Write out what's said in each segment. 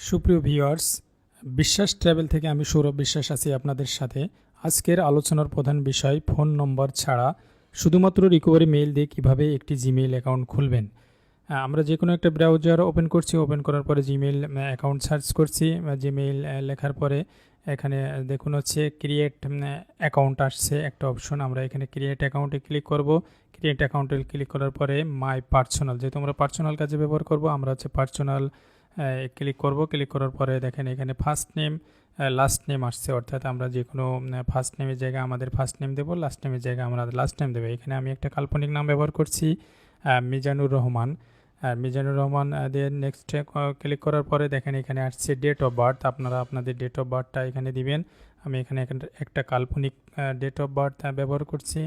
সুপ্রিয় ভিউয়ার্স, বিশ্বাস ট্রাভেল থেকে আমি সৌরভ বিশ্বাস আছি আপনাদের সাথে। আজকের আলোচনার প্রধান বিষয় ফোন নম্বর ছাড়া শুধুমাত্র রিকভারি মেইল দিয়ে কীভাবে একটি জিমেইল অ্যাকাউন্ট খুলবেন। আমরা যে কোনো একটা ব্রাউজার ওপেন করছি, ওপেন করার পরে জিমেইল অ্যাকাউন্ট সার্চ করছি, জিমেইল লেখার পরে এখানে দেখুন হচ্ছে ক্রিয়েট অ্যাকাউন্ট আসছে একটা অপশন। আমরা এখানে ক্রিয়েট অ্যাকাউন্টে ক্লিক করব। ক্রিয়েট অ্যাকাউন্টে ক্লিক করার পরে মাই পার্সোনাল, যেহেতু আমরা পার্সোনাল কাজে ব্যবহার করব, আমরা হচ্ছে পার্সোনাল ক্লিক করব। ক্লিক করার পরে দেখেন এখানে ফার্স্ট নেম লাস্ট নেম আসছে, অর্থাৎ আমরা যে কোনো ফার্স্ট নেমের জায়গায় আমাদের ফার্স্ট নেম দেবো, লাস্ট নেমের জায়গায় আমরা লাস্ট নেম দেবো। এখানে আমি একটা কাল্পনিক নাম ব্যবহার করছি, মিজানুর রহমান। মিজানুর রহমান দিয়ে নেক্সটে ক্লিক করার পরে দেখেন এখানে আসছে ডেট অফ বার্থ। আপনারা আপনাদের ডেট অফ বার্থটা এখানে দিবেন। আমি এখানে একটা কাল্পনিক ডেট অফ বার্থ ব্যবহার করছি,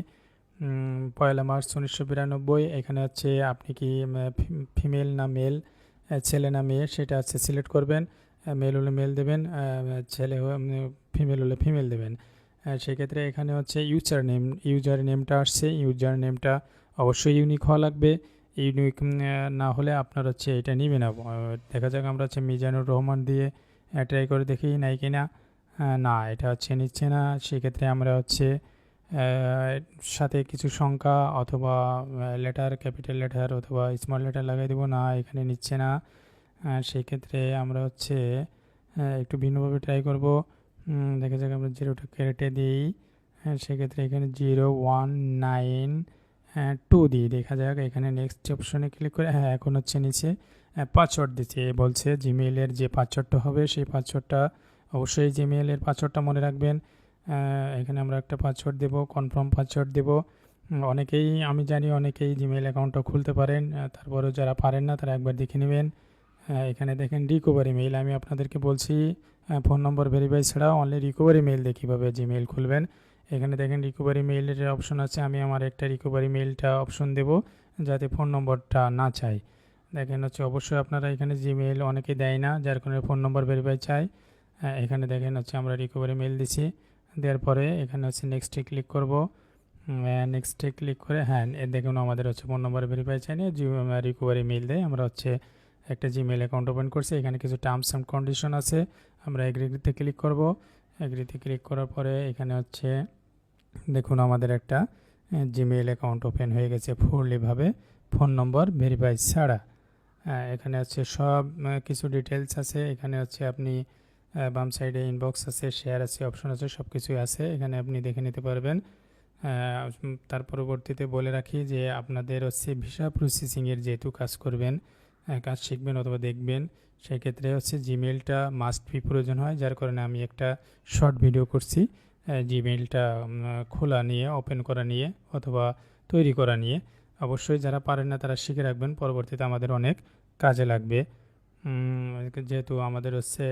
1 মার্চ 1992। এখানে হচ্ছে আপনি কি ফিমেল না মেল, ছেলে না মেয়ে, সেটা হচ্ছে সিলেক্ট করবেন। মেল হলে মেল দেবেন, ছেলে ফিমেল হলে ফিমেল দেবেন। সেক্ষেত্রে এখানে হচ্ছে ইউজার নেমটা আসছে। ইউজার নেমটা অবশ্যই ইউনিক হওয়া লাগবে। ইউনিক না হলে আপনার হচ্ছে এটা নিবে না। দেখা যাক, আমরা হচ্ছে মিজানুর রহমান দিয়ে ট্রাই করে দেখি নাই কি না। না, এটা হচ্ছে নিচ্ছে না। সেক্ষেত্রে আমরা হচ্ছে সাথে কিছু সংখ্যা অথবা লেটার, ক্যাপিটাল লেটার অথবা স্মল লেটার লাগাই দেবো। না, এখানে নিচ্ছে না। সেই ক্ষেত্রে আমরা হচ্ছে একটু ভিন্নভাবে ট্রাই করব। দেখা যাক, আমরা 0টা কেটে দিই। সেক্ষেত্রে এখানে 0192 দিই। দেখা যাক, এখানে নেক্সট অপশনে ক্লিক করে এখন হচ্ছে নিচে পাসওয়ার্ড দিচ্ছে। বলছে জিমেইলের যে পাসওয়ার্ডটা হবে সেই পাসওয়ার্ডটা অবশ্যই জিমেইলের পাসওয়ার্ডটা মনে রাখবেন। এখানে আমরা একটা পাসওয়ার্ড দেব, কনফার্ম পাসওয়ার্ড দেব। অনেকেই, আমি জানি অনেকেই জিমেইল অ্যাকাউন্টটা খুলতে পারেন, তারপরেও যারা পারেন না তারা একবার দেখে নেবেন। এখানে দেখেন রিকভারি মেইল। আমি আপনাদেরকে বলছি ফোন নম্বর ভেরিফাই ছাড়া অনলি রিকভারি মেইল দিয়ে কীভাবে জিমেইল খুলবেন। এখানে দেখেন রিকভারি মেইলের অপশন আছে। আমি আমার একটা রিকভারি মেইলটা অপশন দেব যাতে ফোন নম্বরটা না চাই। দেখেন হচ্ছে অবশ্যই আপনারা এখানে জিমেইল অনেকে দেয় না, যার কারণে ফোন নম্বর ভেরিফাই চাই। এখানে দেখেন হচ্ছে আমরা রিকভারি মেইল দিছি। দেওয়ার পরে এখানে হচ্ছে নেক্সটে ক্লিক করব। নেক্সটে ক্লিক করে দেখুন আমাদের হচ্ছে ফোন নম্বর ভেরিফাই চাই না, রিকভারি মেইল দেয়। আমরা হচ্ছে একটা জিমেইল অ্যাকাউন্ট ওপেন করছি। এখানে কিছু টার্মস অ্যান্ড কন্ডিশন আছে, আমরা এগ্রিতে ক্লিক করব। এগ্রিতে ক্লিক করার পরে এখানে হচ্ছে দেখুন আমাদের একটা জিমেইল অ্যাকাউন্ট ওপেন হয়ে গেছে ফুললিভাবে, ফোন নম্বর ভেরিফাই ছাড়া। এখানে হচ্ছে সব কিছু ডিটেলস আছে। এখানে হচ্ছে আপনি বাম সাইডে ইনবক্স আছে, শেয়ার আছে, অপশন আছে, সব কিছুই আছে। এখানে আপনি দেখে নিতে পারবেন। তার পরবর্তীতে বলে রাখি যে আপনাদের হচ্ছে ভিসা প্রসেসিংয়ের যেহেতু কাজ করবেন, কাজ শিখবেন অথবা দেখবেন, সেক্ষেত্রে হচ্ছে জিমেইলটা মাস্ট বি প্রয়োজন হয়। যার কারণে আমি একটা শর্ট ভিডিও করছি জিমেইলটা খোলা নিয়ে, ওপেন করা নিয়ে অথবা তৈরি করা নিয়ে। অবশ্যই যারা পারেন না তারা শিখে রাখবেন, পরবর্তীতে আমাদের অনেক কাজে লাগবে। যেহেতু আমাদের হচ্ছে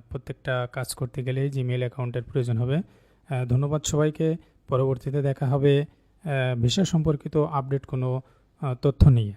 প্রত্যেকটা কাজ করতে গেলেই জিমেইল অ্যাকাউন্টের প্রয়োজন হবে। ধন্যবাদ সবাইকে। পরবর্তীতে দেখা হবে ভিসা সম্পর্কিত আপডেট কোনো তথ্য নিয়ে।